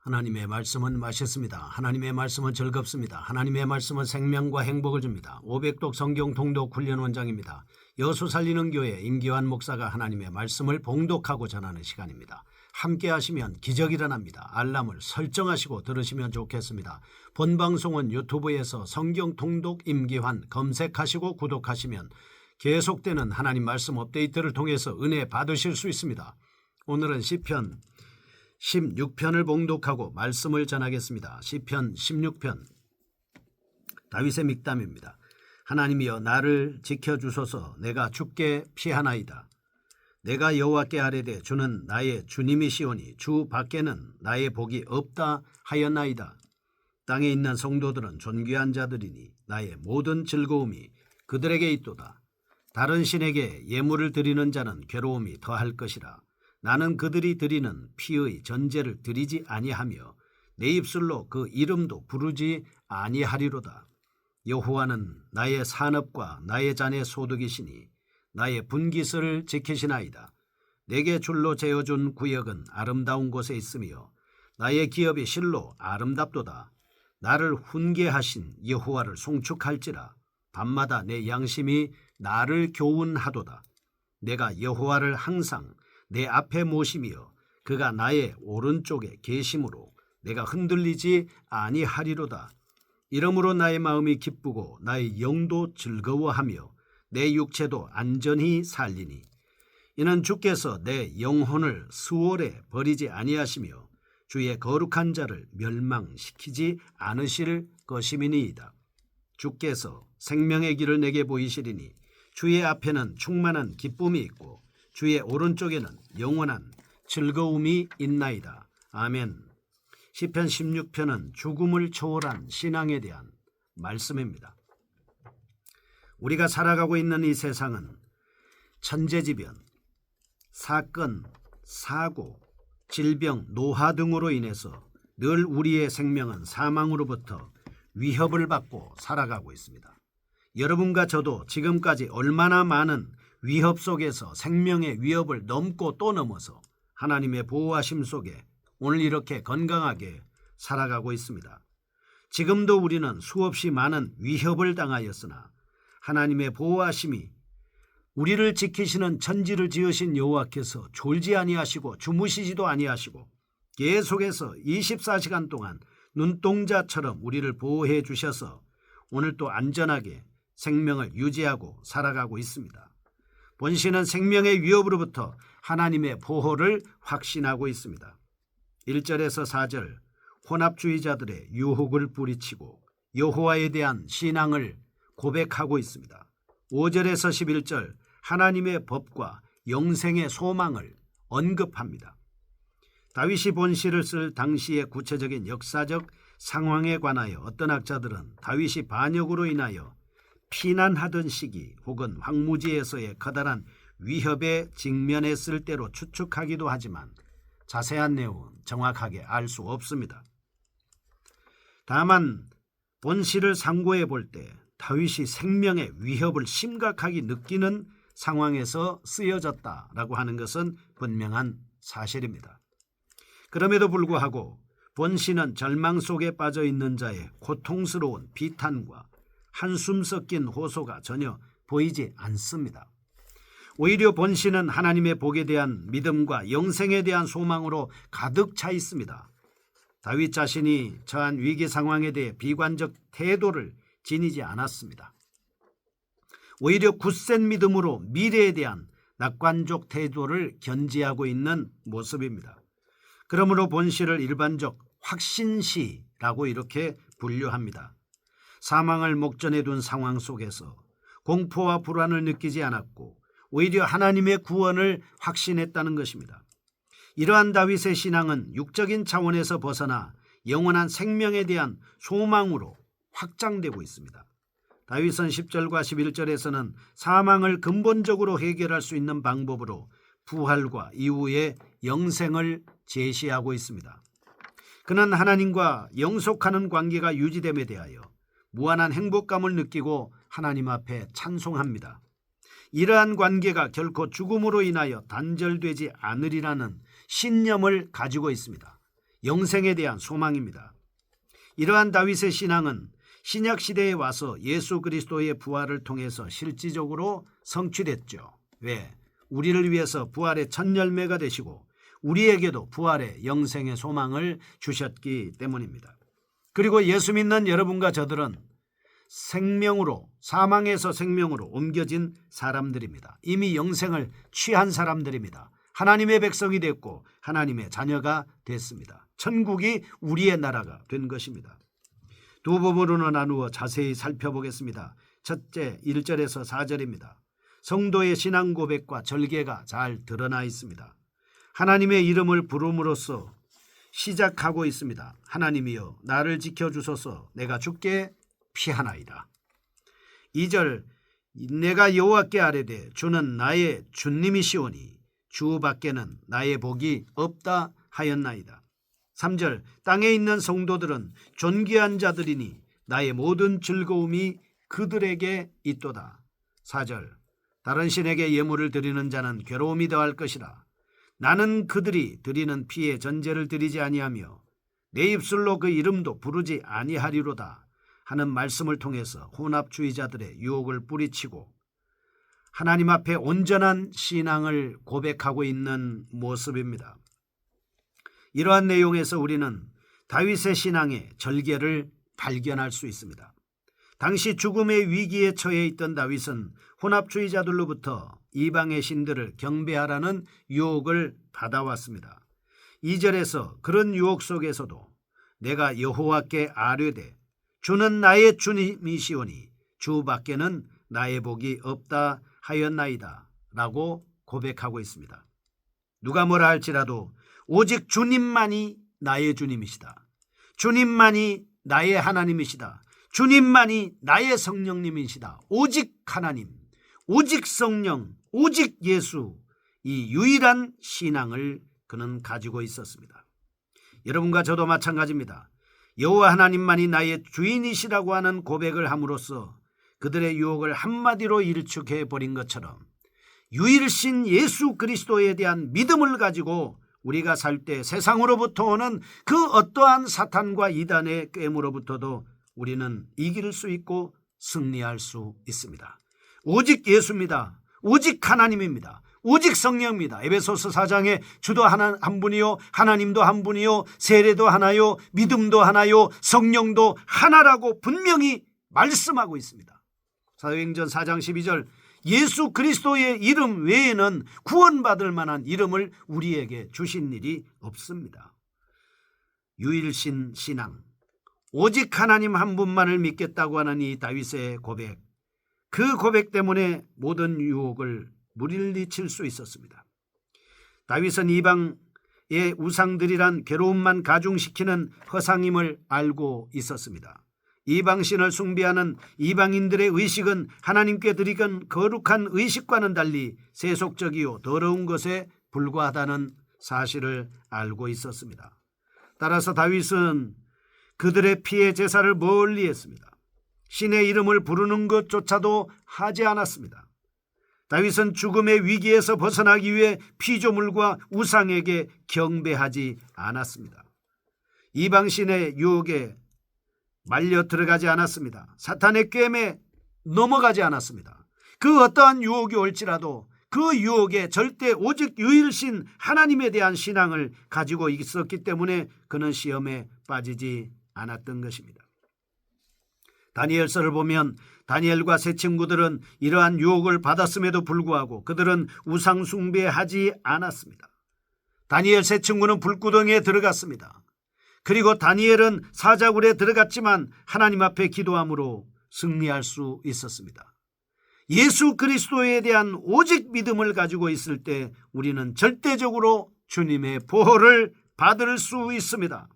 하나님의 말씀은 맛있습니다. 하나님의 말씀은 즐겁습니다. 하나님의 말씀은 생명과 행복을 줍니다. 500독 성경 통독 훈련 원장입니다. 여수 살리는 교회 임기환 목사가 하나님의 말씀을 봉독하고 전하는 시간입니다. 함께 하시면 기적이 일어납니다. 알람을 설정하시고 들으시면 좋겠습니다. 본 방송은 유튜브에서 성경 통독 임기환 검색하시고 구독하시면 계속되는 하나님 말씀 업데이트를 통해서 은혜 받으실 수 있습니다. 오늘은 시편 16편을 봉독하고 말씀을 전하겠습니다. 시편 16편 다윗의 믹담입니다. 하나님이여 나를 지켜주소서. 내가 주께 피하나이다. 내가 여호와께 아뢰되 주는 나의 주님이시오니 주 밖에는 나의 복이 없다 하였나이다. 땅에 있는 성도들은 존귀한 자들이니 나의 모든 즐거움이 그들에게 있도다. 다른 신에게 예물을 드리는 자는 괴로움이 더할 것이라. 나는 그들이 드리는 피의 전제를 드리지 아니하며 내 입술로 그 이름도 부르지 아니하리로다. 여호와는 나의 산업과 나의 잔의 소득이시니 나의 분깃을 지키시나이다. 내게 줄로 재어준 구역은 아름다운 곳에 있으며 나의 기업이 실로 아름답도다. 나를 훈계하신 여호와를 송축할지라. 밤마다 내 양심이 나를 교훈하도다. 내가 여호와를 항상 내 앞에 모시며 그가 나의 오른쪽에 계심으로 내가 흔들리지 아니하리로다. 이러므로 나의 마음이 기쁘고 나의 영도 즐거워하며 내 육체도 안전히 살리니 이는 주께서 내 영혼을 수월에 버리지 아니하시며 주의 거룩한 자를 멸망시키지 않으실 것임이니이다. 주께서 생명의 길을 내게 보이시리니 주의 앞에는 충만한 기쁨이 있고 주의 오른쪽에는 영원한 즐거움이 있나이다. 아멘. 시편 16편은 죽음을 초월한 신앙에 대한 말씀입니다. 우리가 살아가고 있는 이 세상은 천재지변, 사건, 사고, 질병, 노화 등으로 인해서 늘 우리의 생명은 사망으로부터 위협을 받고 살아가고 있습니다. 여러분과 저도 지금까지 얼마나 많은 위협 속에서 생명의 위협을 넘고 또 넘어서 하나님의 보호하심 속에 오늘 이렇게 건강하게 살아가고 있습니다. 지금도 우리는 수없이 많은 위협을 당하였으나 하나님의 보호하심이 우리를 지키시는 천지를 지으신 여호와께서 졸지 아니하시고 주무시지도 아니하시고 계속해서 24시간 동안 눈동자처럼 우리를 보호해 주셔서 오늘 또 안전하게 생명을 유지하고 살아가고 있습니다. 본시는 생명의 위협으로부터 하나님의 보호를 확신하고 있습니다. 1절에서 4절 혼합주의자들의 유혹을 뿌리치고 여호와에 대한 신앙을 고백하고 있습니다. 5절에서 11절 하나님의 법과 영생의 소망을 언급합니다. 다윗이 본시를 쓸 당시의 구체적인 역사적 상황에 관하여 어떤 학자들은 다윗이 반역으로 인하여 피난하던 시기 혹은 황무지에서의 커다란 위협에 직면했을 때로 추측하기도 하지만 자세한 내용은 정확하게 알 수 없습니다. 다만 본시를 상고해 볼 때 다윗이 생명의 위협을 심각하게 느끼는 상황에서 쓰여졌다라고 하는 것은 분명한 사실입니다. 그럼에도 불구하고 본시는 절망 속에 빠져 있는 자의 고통스러운 비탄과 한숨 섞인 호소가 전혀 보이지 않습니다. 오히려 본시는 하나님의 복에 대한 믿음과 영생에 대한 소망으로 가득 차 있습니다. 다윗 자신이 처한 위기 상황에 대해 비관적 태도를 지니지 않았습니다. 오히려 굳센 믿음으로 미래에 대한 낙관적 태도를 견지하고 있는 모습입니다. 그러므로 본시를 일반적 확신시라고 이렇게 분류합니다. 사망을 목전에 둔 상황 속에서 공포와 불안을 느끼지 않았고 오히려 하나님의 구원을 확신했다는 것입니다. 이러한 다윗의 신앙은 육적인 차원에서 벗어나 영원한 생명에 대한 소망으로 확장되고 있습니다. 다윗은 10절과 11절에서는 사망을 근본적으로 해결할 수 있는 방법으로 부활과 이후의 영생을 제시하고 있습니다. 그는 하나님과 영속하는 관계가 유지됨에 대하여 무한한 행복감을 느끼고 하나님 앞에 찬송합니다. 이러한 관계가 결코 죽음으로 인하여 단절되지 않으리라는 신념을 가지고 있습니다. 영생에 대한 소망입니다. 이러한 다윗의 신앙은 신약 시대에 와서 예수 그리스도의 부활을 통해서 실질적으로 성취됐죠. 왜? 우리를 위해서 부활의 첫 열매가 되시고 우리에게도 부활의 영생의 소망을 주셨기 때문입니다. 그리고 예수 믿는 여러분과 저들은 생명으로, 사망에서 생명으로 옮겨진 사람들입니다. 이미 영생을 취한 사람들입니다. 하나님의 백성이 됐고 하나님의 자녀가 됐습니다. 천국이 우리의 나라가 된 것입니다. 두 부분으로 나누어 자세히 살펴보겠습니다. 첫째, 1절에서 4절입니다. 성도의 신앙 고백과 절개가 잘 드러나 있습니다. 하나님의 이름을 부름으로써 시작하고 있습니다. 하나님이여 나를 지켜주소서. 내가 주께 피하나이다. 2절, 내가 여호와께 아뢰되 주는 나의 주님이시오니 주 밖에는 나의 복이 없다 하였나이다. 3절, 땅에 있는 성도들은 존귀한 자들이니 나의 모든 즐거움이 그들에게 있도다. 4절, 다른 신에게 예물을 드리는 자는 괴로움이 더할 것이라. 나는 그들이 드리는 피에 전제를 드리지 아니하며 내 입술로 그 이름도 부르지 아니하리로다 하는 말씀을 통해서 혼합주의자들의 유혹을 뿌리치고 하나님 앞에 온전한 신앙을 고백하고 있는 모습입니다. 이러한 내용에서 우리는 다윗의 신앙의 절개를 발견할 수 있습니다. 당시 죽음의 위기에 처해 있던 다윗은 혼합주의자들로부터 이방의 신들을 경배하라는 유혹을 받아왔습니다. 2절에서 그런 유혹 속에서도 내가 여호와께 아뢰되 주는 나의 주님이시오니 주 밖에는 나의 복이 없다 하였나이다 라고 고백하고 있습니다. 누가 뭐라 할지라도 오직 주님만이 나의 주님이시다. 주님만이 나의 하나님이시다. 주님만이 나의 성령님이시다. 오직 하나님, 오직 성령, 오직 예수, 이 유일한 신앙을 그는 가지고 있었습니다. 여러분과 저도 마찬가지입니다. 여호와 하나님만이 나의 주인이시라고 하는 고백을 함으로써 그들의 유혹을 한마디로 일축해 버린 것처럼 유일신 예수 그리스도에 대한 믿음을 가지고 우리가 살 때 세상으로부터 오는 그 어떠한 사탄과 이단의 꾀임으로부터도 우리는 이길 수 있고 승리할 수 있습니다. 오직 예수입니다. 오직 하나님입니다. 오직 성령입니다. 에베소서 4장에 주도 한 분이요 하나님도 한 분이요 세례도 하나요 믿음도 하나요 성령도 하나라고 분명히 말씀하고 있습니다. 사도행전 4장 12절, 예수 그리스도의 이름 외에는 구원받을 만한 이름을 우리에게 주신 일이 없습니다. 유일신 신앙, 오직 하나님 한 분만을 믿겠다고 하는 이 다윗의 고백, 그 고백 때문에 모든 유혹을 물리칠 수 있었습니다. 다윗은 이방의 우상들이란 괴로움만 가중시키는 허상임을 알고 있었습니다. 이방신을 숭배하는 이방인들의 의식은 하나님께 드리건 거룩한 의식과는 달리 세속적이요 더러운 것에 불과하다는 사실을 알고 있었습니다. 따라서 다윗은 그들의 피해 제사를 멀리 했습니다. 신의 이름을 부르는 것조차도 하지 않았습니다. 다윗은 죽음의 위기에서 벗어나기 위해 피조물과 우상에게 경배하지 않았습니다. 이방신의 유혹에 말려 들어가지 않았습니다. 사탄의 꾀임에 넘어가지 않았습니다. 그 어떠한 유혹이 올지라도 그 유혹에 절대 오직 유일신 하나님에 대한 신앙을 가지고 있었기 때문에 그는 시험에 빠지지 않았던 것입니다. 다니엘서를 보면 다니엘과 세 친구들은 이러한 유혹을 받았음에도 불구하고 그들은 우상 숭배하지 않았습니다. 다니엘 세 친구는 불구덩이에 들어갔습니다. 그리고 다니엘은 사자굴에 들어갔지만 하나님 앞에 기도함으로 승리할 수 있었습니다. 예수 그리스도에 대한 오직 믿음을 가지고 있을 때 우리는 절대적으로 주님의 보호를 받을 수 있습니다.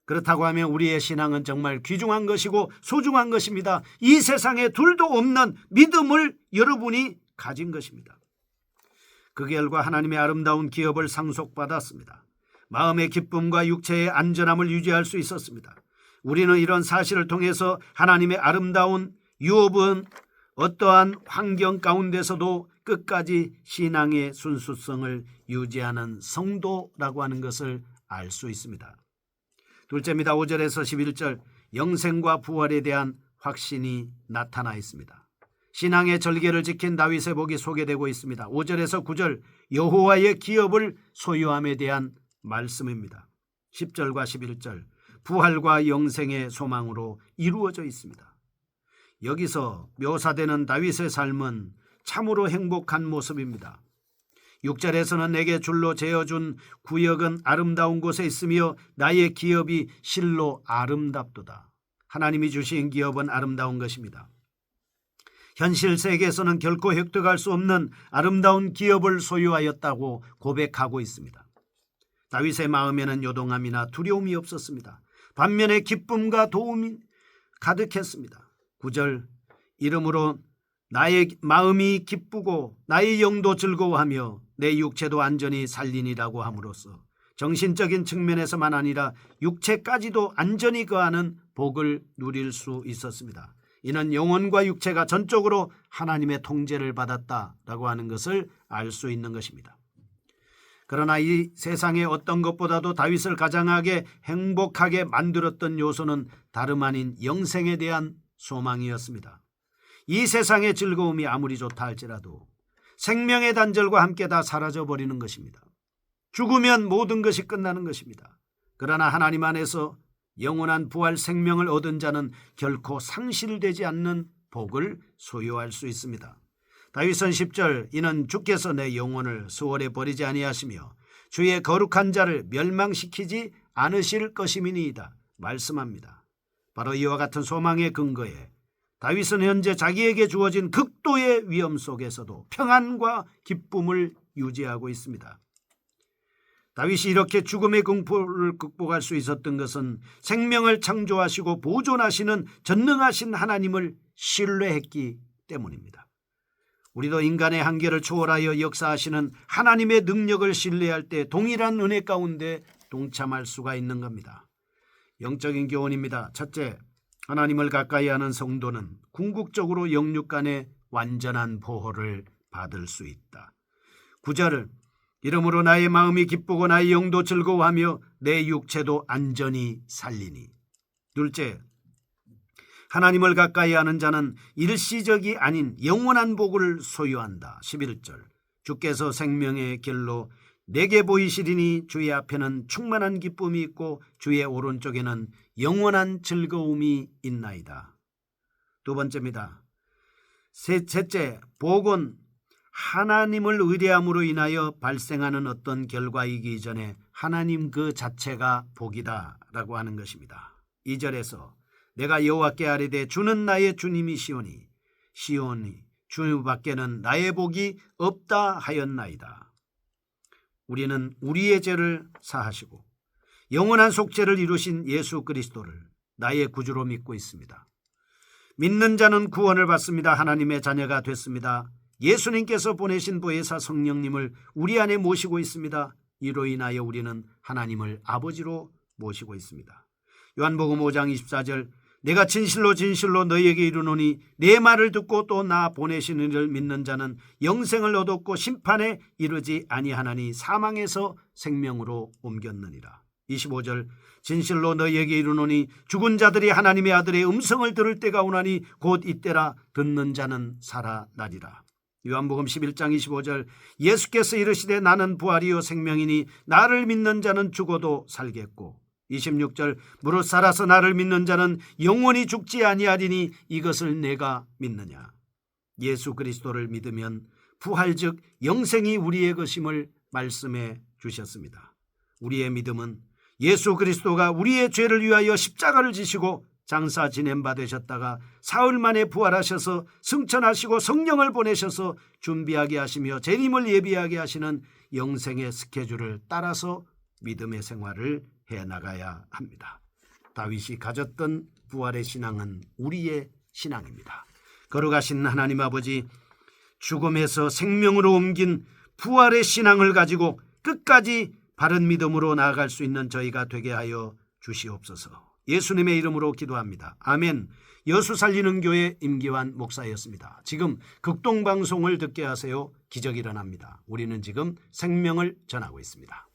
그렇다고 하면 우리의 신앙은 정말 귀중한 것이고 소중한 것입니다. 이 세상에 둘도 없는 믿음을 여러분이 가진 것입니다. 그 결과 하나님의 아름다운 기업을 상속받았습니다. 마음의 기쁨과 육체의 안전함을 유지할 수 있었습니다. 우리는 이런 사실을 통해서 하나님의 아름다운 유업은 어떠한 환경 가운데서도 끝까지 신앙의 순수성을 유지하는 성도라고 하는 것을 알 수 있습니다. 둘째입니다. 5절에서 11절 영생과 부활에 대한 확신이 나타나 있습니다. 신앙의 절개를 지킨 다윗의 복이 소개되고 있습니다. 5절에서 9절 여호와의 기업을 소유함에 대한 말씀입니다. 10절과 11절 부활과 영생의 소망으로 이루어져 있습니다. 여기서 묘사되는 다윗의 삶은 참으로 행복한 모습입니다. 6절에서는 내게 줄로 재어준 구역은 아름다운 곳에 있으며 나의 기업이 실로 아름답도다. 하나님이 주신 기업은 아름다운 것입니다. 현실 세계에서는 결코 획득할 수 없는 아름다운 기업을 소유하였다고 고백하고 있습니다. 다윗의 마음에는 요동함이나 두려움이 없었습니다. 반면에 기쁨과 도움이 가득했습니다. 9절 이러므로 나의 마음이 기쁘고 나의 영도 즐거워하며 내 육체도 안전히 살리니라고 함으로써 정신적인 측면에서만 아니라 육체까지도 안전히 거하는 복을 누릴 수 있었습니다. 이는 영혼과 육체가 전적으로 하나님의 통제를 받았다라고 하는 것을 알 수 있는 것입니다. 그러나 이 세상의 어떤 것보다도 다윗을 가장하게 행복하게 만들었던 요소는 다름 아닌 영생에 대한 소망이었습니다. 이 세상의 즐거움이 아무리 좋다 할지라도 생명의 단절과 함께 다 사라져버리는 것입니다. 죽으면 모든 것이 끝나는 것입니다. 그러나 하나님 안에서 영원한 부활 생명을 얻은 자는 결코 상실되지 않는 복을 소유할 수 있습니다. 다윗은 10절 이는 주께서 내 영혼을 수월에 버리지 아니하시며 주의 거룩한 자를 멸망시키지 않으실 것임이니이다 말씀합니다. 바로 이와 같은 소망의 근거에 다윗은 현재 자기에게 주어진 극도의 위험 속에서도 평안과 기쁨을 유지하고 있습니다. 다윗이 이렇게 죽음의 공포를 극복할 수 있었던 것은 생명을 창조하시고 보존하시는 전능하신 하나님을 신뢰했기 때문입니다. 우리도 인간의 한계를 초월하여 역사하시는 하나님의 능력을 신뢰할 때 동일한 은혜 가운데 동참할 수가 있는 겁니다. 영적인 교훈입니다. 첫째, 하나님을 가까이 하는 성도는 궁극적으로 영육 간의 완전한 보호를 받을 수 있다. 9절을 이러므로 나의 마음이 기쁘고 나의 영도 즐거워하며 내 육체도 안전히 살리니. 둘째, 하나님을 가까이 하는 자는 일시적이 아닌 영원한 복을 소유한다. 11절 주께서 생명의 길로 내게 보이시리니 주의 앞에는 충만한 기쁨이 있고 주의 오른쪽에는 영원한 즐거움이 있나이다. 두 번째입니다. 셋째, 복은 하나님을 의뢰함으로 인하여 발생하는 어떤 결과이기 이전에 하나님 그 자체가 복이다 라고 하는 것입니다. 2절에서 내가 여호와께 아뢰되 주는 나의 주님이시오니 시오니 주밖에는 나의 복이 없다 하였나이다. 우리는 우리의 죄를 사하시고 영원한 속죄를 이루신 예수 그리스도를 나의 구주로 믿고 있습니다. 믿는 자는 구원을 받습니다. 하나님의 자녀가 됐습니다. 예수님께서 보내신 보혜사 성령님을 우리 안에 모시고 있습니다. 이로 인하여 우리는 하나님을 아버지로 모시고 있습니다. 요한복음 5장 24절 내가 진실로 진실로 너희에게 이르노니 내 말을 듣고 또 나 보내신 이를 믿는 자는 영생을 얻었고 심판에 이르지 아니하나니 사망에서 생명으로 옮겼느니라. 25절 진실로 너희에게 이르노니 죽은 자들이 하나님의 아들의 음성을 들을 때가 오나니 곧 이때라 듣는 자는 살아나리라. 요한복음 11장 25절 예수께서 이르시되 나는 부활이요 생명이니 나를 믿는 자는 죽어도 살겠고 26절 무릇 살아서 나를 믿는 자는 영원히 죽지 아니하리니 이것을 내가 믿느냐. 예수 그리스도를 믿으면 부활 즉 영생이 우리의 것임을 말씀해 주셨습니다. 우리의 믿음은 예수 그리스도가 우리의 죄를 위하여 십자가를 지시고 장사 지낸 바 되셨다가 사흘 만에 부활하셔서 승천하시고 성령을 보내셔서 준비하게 하시며 재림을 예비하게 하시는 영생의 스케줄을 따라서 믿음의 생활을 해나가야 합니다. 다윗이 가졌던 부활의 신앙은 우리의 신앙입니다. 거룩하신 하나님 아버지, 죽음에서 생명으로 옮긴 부활의 신앙을 가지고 끝까지 바른 믿음으로 나아갈 수 있는 저희가 되게 하여 주시옵소서. 예수님의 이름으로 기도합니다. 아멘. 여수 살리는 교회 임기환 목사였습니다. 지금 극동방송을 듣게 하세요. 기적이 일어납니다. 우리는 지금 생명을 전하고 있습니다.